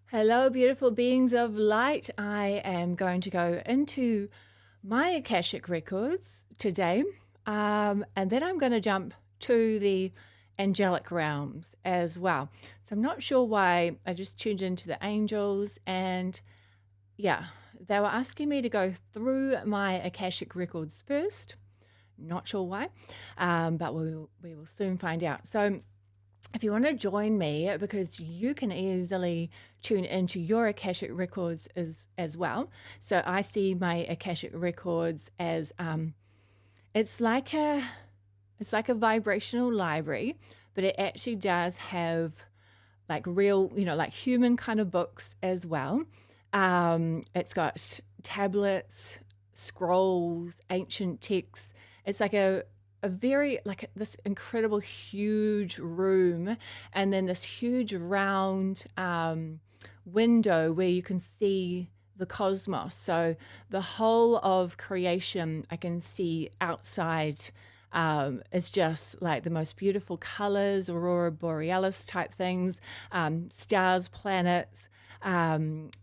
Hello, beautiful beings of light. I am going to go into my Akashic Records today, and then I'm going to jump to the Angelic Realms as well. So I'm not sure why I just tuned into the angels, and yeah, they were asking me to go through my Akashic Records first. Not sure why, but we will soon find out. So if you want to join me, because you can easily tune into your Akashic Records as well. So I see my Akashic Records as it's like a it's like a vibrational library, but it actually does have like real, like human kind of books as well. It's got tablets, scrolls, ancient texts. It's like a very like this incredible huge room, and then this huge round window where you can see the cosmos. So the whole of creation I can see outside. It's just like the most beautiful colors, aurora borealis type things, stars, planets.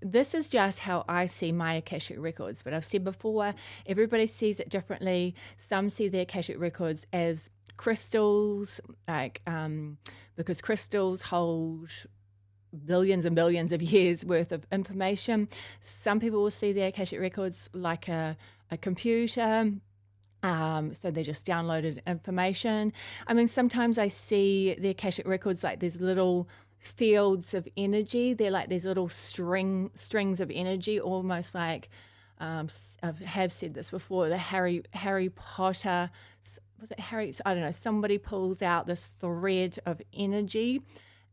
This is just how I see my Akashic Records. But I've said before, everybody sees it differently. Some see their Akashic Records as crystals, because crystals hold billions and billions of years worth of information. Some people will see their Akashic Records like a computer. So they just downloaded information. I mean, sometimes I see the Akashic Records like these little fields of energy. They're like these little strings of energy, almost like I have said this before. The Harry Potter, was it Harry? I don't know. Somebody pulls out this thread of energy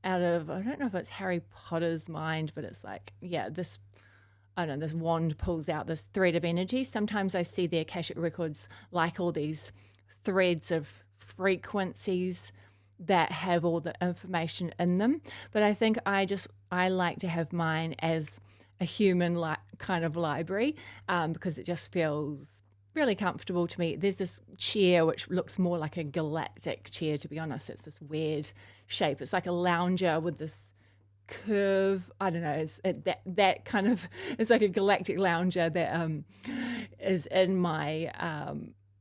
out of, I don't know if it's Harry Potter's mind, but it's like, yeah, this, I don't know, this wand pulls out this thread of energy. Sometimes I see the Akashic Records like all these threads of frequencies that have all the information in them. But I think I like to have mine as a human kind of library, because it just feels really comfortable to me. There's this chair which looks more like a galactic chair, to be honest. It's this weird shape. It's like a lounger with this curve. I don't know. That kind of, it's like a galactic lounger that is in my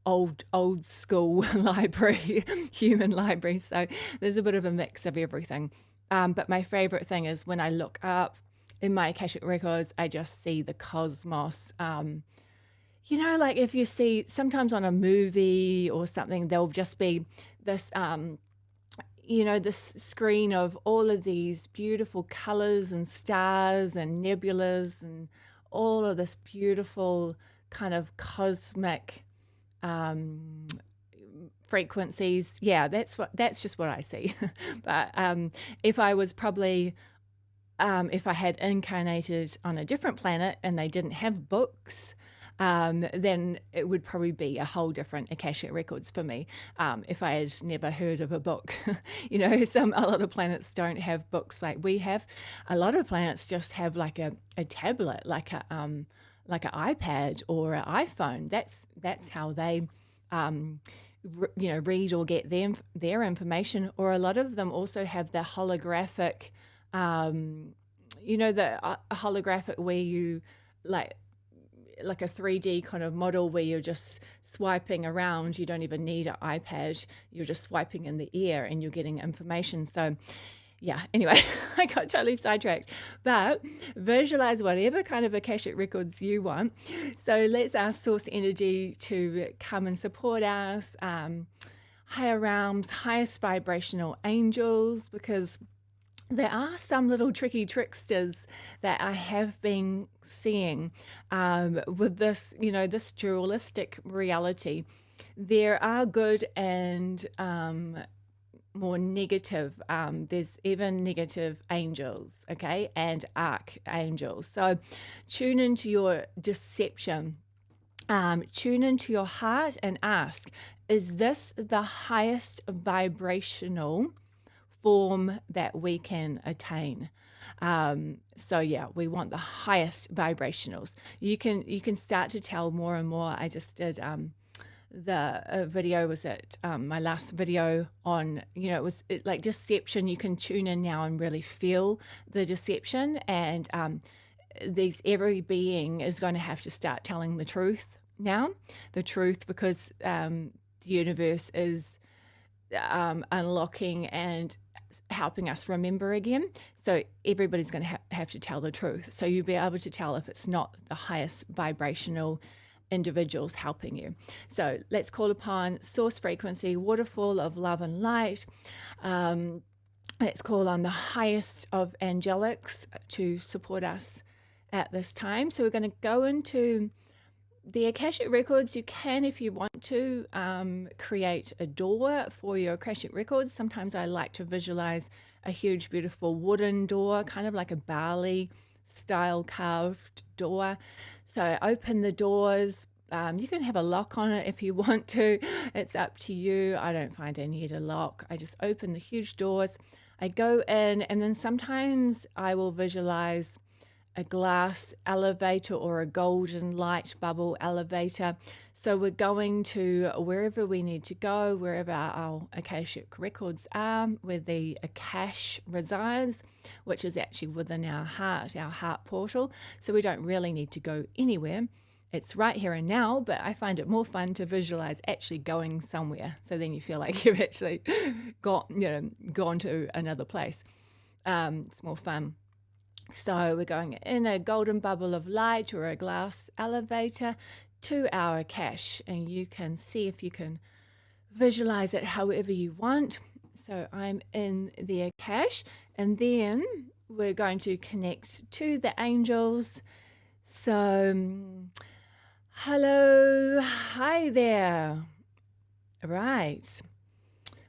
old school library, human library. So there's a bit of a mix of everything. But my favorite thing is when I look up in my Akashic Records, I just see the cosmos. Like if you see sometimes on a movie or something, there'll just be this this screen of all of these beautiful colors and stars and nebulas and all of this beautiful kind of cosmic frequencies. Yeah, that's just what I see. But if I was probably if I had incarnated on a different planet and they didn't have books, then it would probably be a whole different Akashic Records for me. If I had never heard of a book, a lot of planets don't have books like we have. A lot of planets just have like a tablet, like an iPad or an iPhone. That's how they read or get their information. Or a lot of them also have the holographic, the holographic where you like a 3D kind of model where you're just swiping around. You don't even need an iPad. You're just swiping in the air and you're getting information. So yeah, anyway, I got totally sidetracked. But visualize whatever kind of Akashic Records you want. So let's ask Source Energy to come and support us, higher realms, highest vibrational angels, because there are some little tricky tricksters that I have been seeing with this, this dualistic reality. There are good and more negative. There's even negative angels, okay, and archangels. So tune into your deception. Tune into your heart and ask, is this the highest vibrational form that we can attain? So yeah, we want the highest vibrationals. You can start to tell more and more. I just did the video was it my last video on, it was like deception. You can tune in now and really feel the deception, and every being is going to have to start telling the truth now, because the universe is unlocking and helping us remember again. So everybody's going to have to tell the truth. So you'll be able to tell if it's not the highest vibrational individuals helping you. So let's call upon source frequency, waterfall of love and light. Let's call on the highest of angelics to support us at this time. So we're going to go into the Akashic Records. You can, if you want to, create a door for your Akashic Records. Sometimes I like to visualize a huge, beautiful wooden door, kind of like a Bali style carved door. So open the doors. You can have a lock on it if you want to. It's up to you. I don't find I need a lock. I just open the huge doors. I go in, and then sometimes I will visualize a glass elevator or a golden light bubble elevator. So we're going to wherever we need to go, wherever our Akashic Records are, where the Akash resides, which is actually within our heart portal. So we don't really need to go anywhere. It's right here and now, but I find it more fun to visualize actually going somewhere. So then you feel like you've actually gone to another place. It's more fun. So we're going in a golden bubble of light or a glass elevator to our Akash, and you can see if you can visualize it however you want. So I'm in the Akash, and then we're going to connect to the angels. So hello, hi there. Right.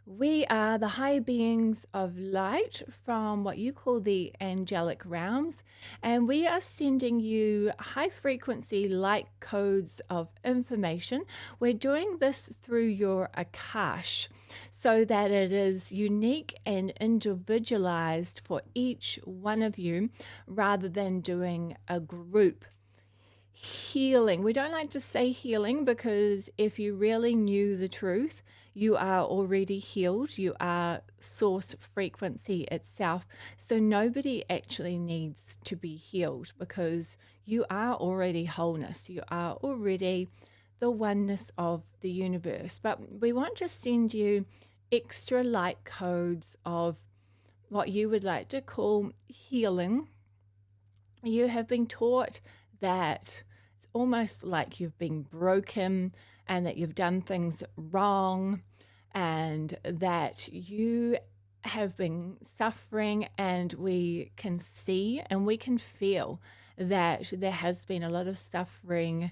We are the high beings of light from what you call the angelic realms, and we are sending you high frequency light codes of information. We're doing this through your Akash so that it is unique and individualized for each one of you rather than doing a group healing. We don't like to say healing because if you really knew the truth, you are already healed. You are source frequency itself. So nobody actually needs to be healed because you are already wholeness. You are already the oneness of the universe. But we want to send you extra light codes of what you would like to call healing. You have been taught that it's almost like you've been broken and that you've done things wrong and that you have been suffering, and we can see and we can feel that there has been a lot of suffering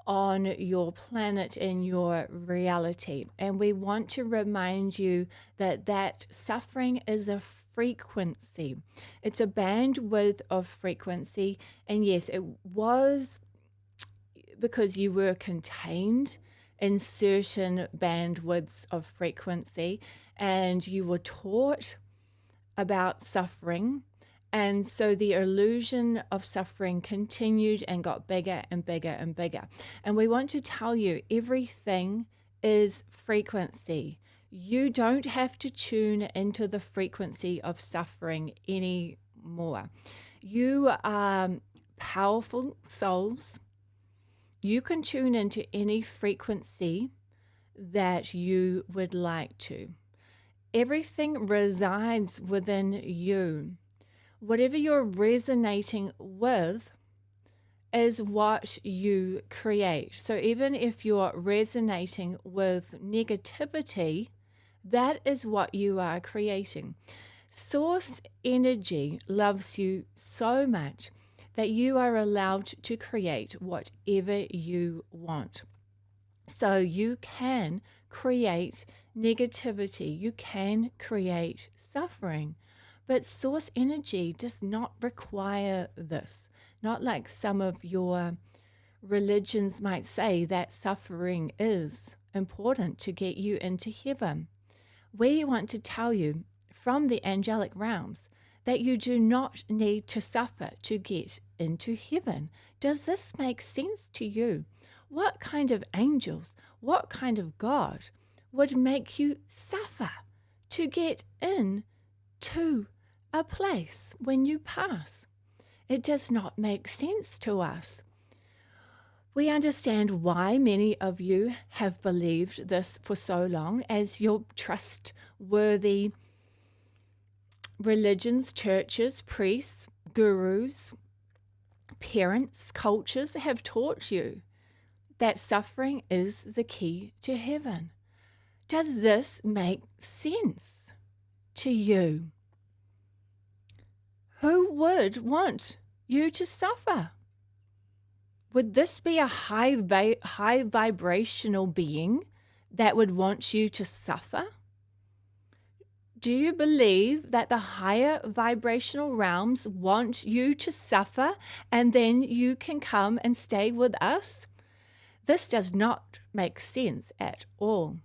on your planet, in your reality. And we want to remind you that that suffering is a frequency. It's a bandwidth of frequency. And yes, it was because you were contained in certain bandwidths of frequency and you were taught about suffering. And so the illusion of suffering continued and got bigger and bigger and bigger. And we want to tell you everything is frequency. You don't have to tune into the frequency of suffering anymore. You are powerful souls. You can tune into any frequency that you would like to. Everything resides within you. Whatever you're resonating with is what you create. So even if you're resonating with negativity, that is what you are creating. Source energy loves you so much that you are allowed to create whatever you want. So you can create negativity, you can create suffering, but source energy does not require this. Not like some of your religions might say that suffering is important to get you into heaven. We want to tell you from the angelic realms that you do not need to suffer to get into heaven. Does this make sense to you? what kind of angels, what kind of God would make you suffer to get in to a place when you pass? It does not make sense to us. We understand why many of you have believed this for so long as your trustworthy religions, churches, priests, gurus, parents, cultures have taught you that suffering is the key to heaven. Does this make sense to you? Who would want you to suffer? Would this be a high vibrational being that would want you to suffer? Do you believe that the higher vibrational realms want you to suffer and then you can come and stay with us? This does not make sense at all.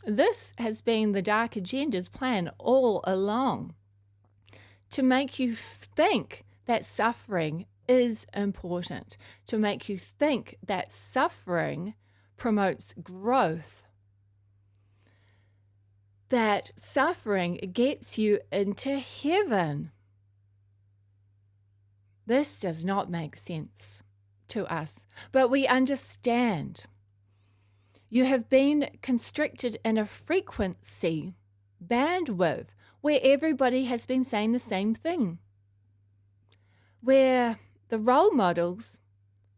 This has been the Dark Agenda's plan all along, to make you think that suffering is important, to make you think that suffering promotes growth, that suffering gets you into heaven. This does not make sense to us, but we understand. You have been constricted in a frequency bandwidth where everybody has been saying the same thing, where the role models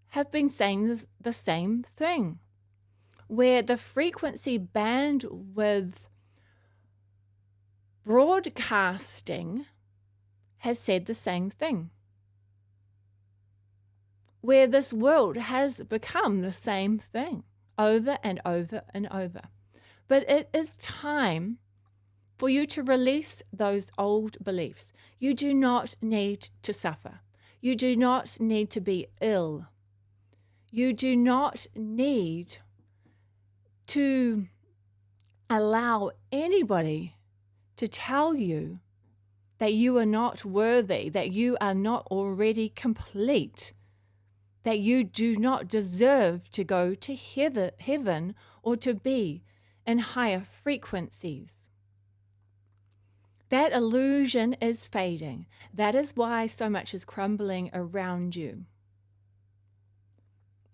have been saying the same thing, where the frequency bandwidth broadcasting has said the same thing, where this world has become the same thing over and over and over. But it is time for you to release those old beliefs. You do not need to suffer. You do not need to be ill. You do not need to allow anybody to tell you that you are not worthy, that you are not already complete, that you do not deserve to go to heaven or to be in higher frequencies. That illusion is fading. That is why so much is crumbling around you.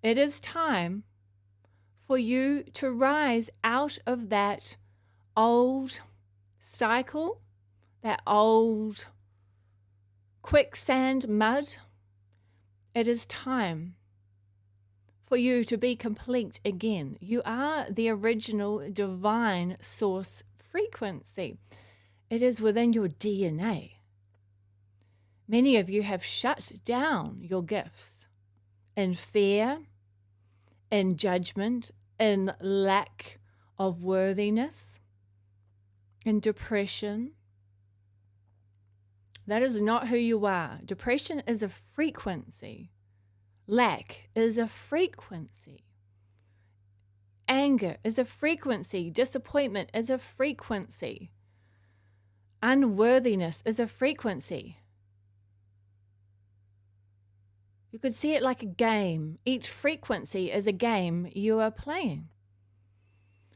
It is time for you to rise out of that old cycle, that old quicksand mud. It is time for you to be complete again. You are the original divine source frequency. It is within your DNA. Many of you have shut down your gifts in fear, in judgment, in lack of worthiness, in depression. That is not who you are. Depression is a frequency. Lack is a frequency. Anger is a frequency. Disappointment is a frequency. Unworthiness is a frequency. You could see it like a game. Each frequency is a game you are playing.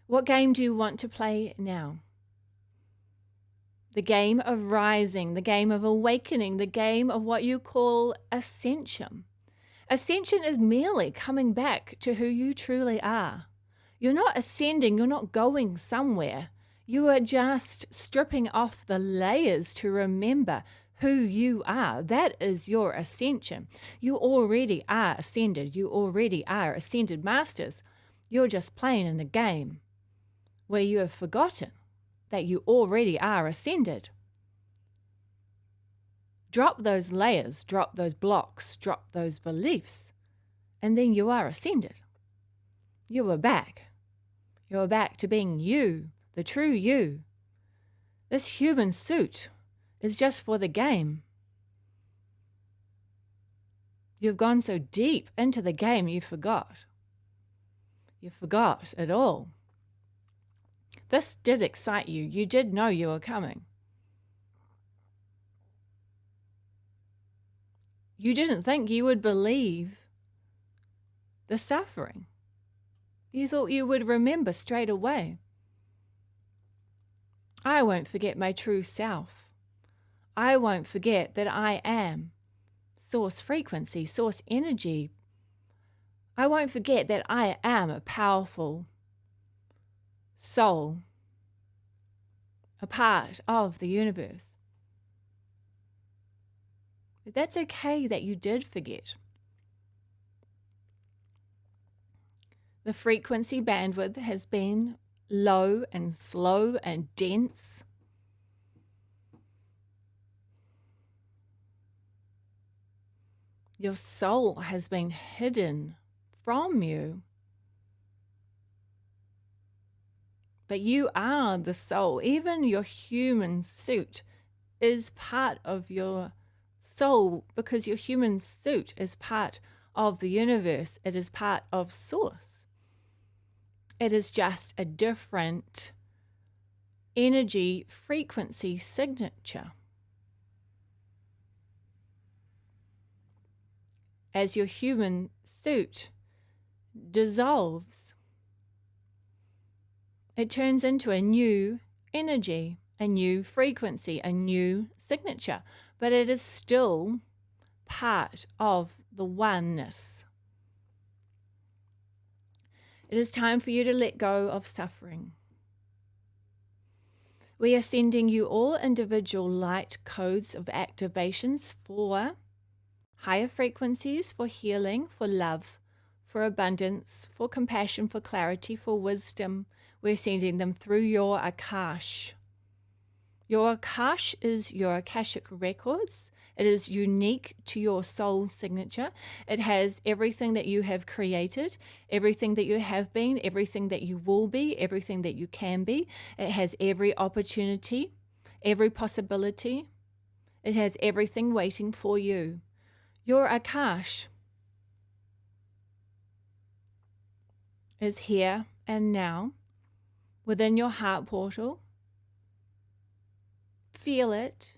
What game do you want to play now? The game of rising, the game of awakening, the game of what you call ascension. Ascension is merely coming back to who you truly are. You're not ascending, you're not going somewhere. You are just stripping off the layers to remember who you are. That is your ascension. You already are ascended. You already are ascended masters. You're just playing in a game where you have forgotten that you already are ascended. Drop those layers, drop those blocks, drop those beliefs, and then you are ascended. You are back. You are back to being you, the true you. This human suit is just for the game. You've gone so deep into the game you forgot. You forgot it all. This did excite you. You did know you were coming. You didn't think you would believe the suffering. You thought you would remember straight away. I won't forget my true self. I won't forget that I am source frequency, source energy. I won't forget that I am a powerful soul, a part of the universe. But that's okay that you did forget. The frequency bandwidth has been low and slow and dense. Your soul has been hidden from you. But you are the soul. Even your human suit is part of your soul, because your human suit is part of the universe. It is part of source. It is just a different energy frequency signature. As your human suit dissolves, it turns into a new energy, a new frequency, a new signature, but it is still part of the oneness. It is time for you to let go of suffering. We are sending you all individual light codes of activations for higher frequencies, for healing, for love, for abundance, for compassion, for clarity, for wisdom. We're sending them through your Akash. Your Akash is your Akashic Records. It is unique to your soul signature. It has everything that you have created, everything that you have been, everything that you will be, everything that you can be. It has every opportunity, every possibility. It has everything waiting for you. Your Akash is here and now within your heart portal. Feel it.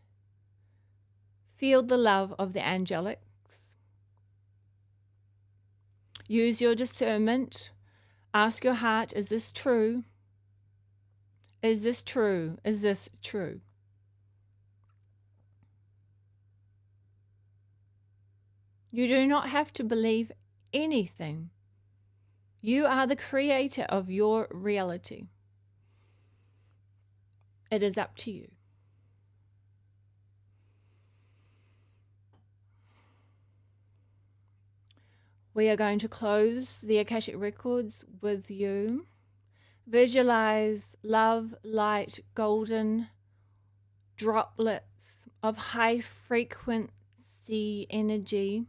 Feel the love of the angelics. Use your discernment. Ask your heart, is this true? Is this true? Is this true? You do not have to believe anything. You are the creator of your reality. It is up to you. We are going to close the Akashic Records with you. Visualize love, light, golden droplets of high frequency energy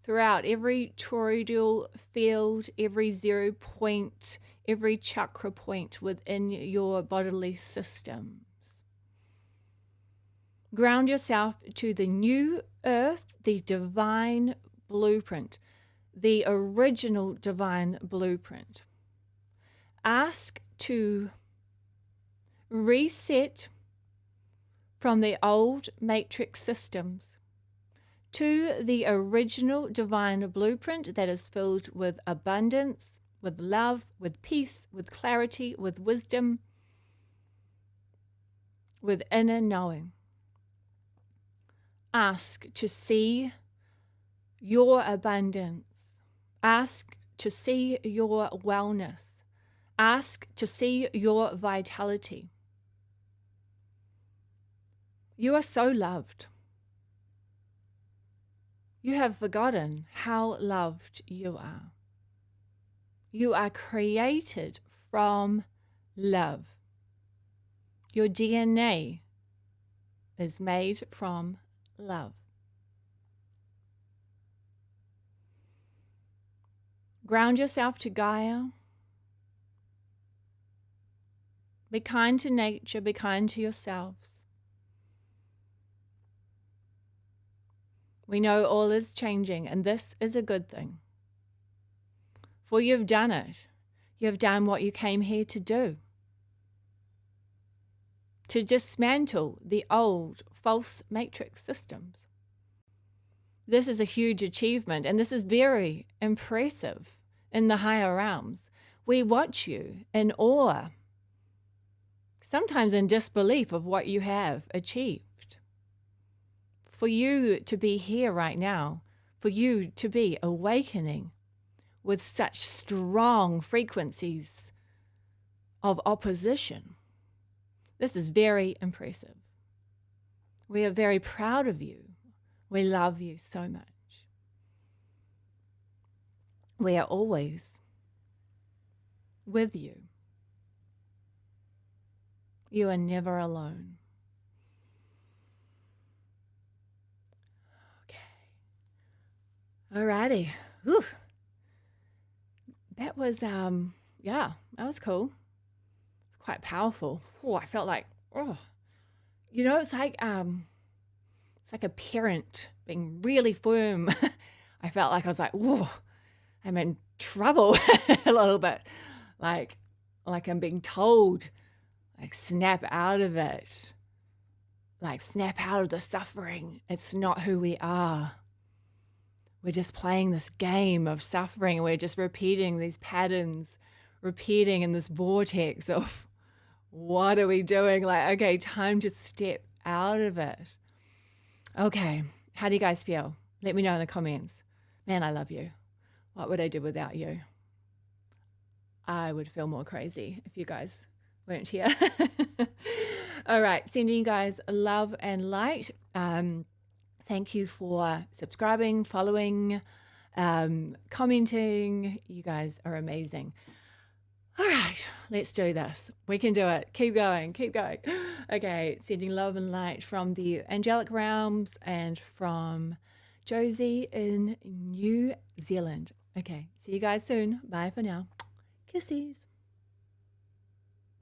throughout every toroidal field, every 0 point, every chakra point within your bodily systems. Ground yourself to the new earth, the divine blueprint, the original divine blueprint. Ask to reset from the old matrix systems to the original divine blueprint that is filled with abundance, with love, with peace, with clarity, with wisdom, with inner knowing. Ask to see your abundance. Ask to see your wellness. Ask to see your vitality. You are so loved. You have forgotten how loved you are. You are created from love. Your DNA is made from love. Ground yourself to Gaia. Be kind to nature, be kind to yourselves. We know all is changing, and this is a good thing. For you've done it. You've done what you came here to do. To dismantle the old false matrix systems. This is a huge achievement, and this is very impressive in the higher realms. We watch you in awe, sometimes in disbelief of what you have achieved. For you to be here right now, for you to be awakening with such strong frequencies of opposition, this is very impressive. We are very proud of you. We love you so much. We are always with you. You are never alone. Okay. Alrighty. Whew. That was, that was cool. Quite powerful. Oh, I felt like, it's like a parent being really firm. I felt like I was like, I'm in trouble a little bit. Like I'm being told, like, snap out of it. Like, snap out of the suffering. It's not who we are. We're just playing this game of suffering. We're just repeating these patterns, repeating in this vortex of what are we doing? Like, okay, time to step out of it. Okay, how do you guys feel? Let me know in the comments. Man, I love you. What would I do without you? I would feel more crazy if you guys weren't here. All right, sending you guys love and light. Thank you for subscribing, following, commenting. You guys are amazing. All right, let's do this. We can do it. Keep going, keep going. Okay, sending love and light from the Angelic Realms and from Jozee in New Zealand. Okay, see you guys soon. Bye for now. Kisses.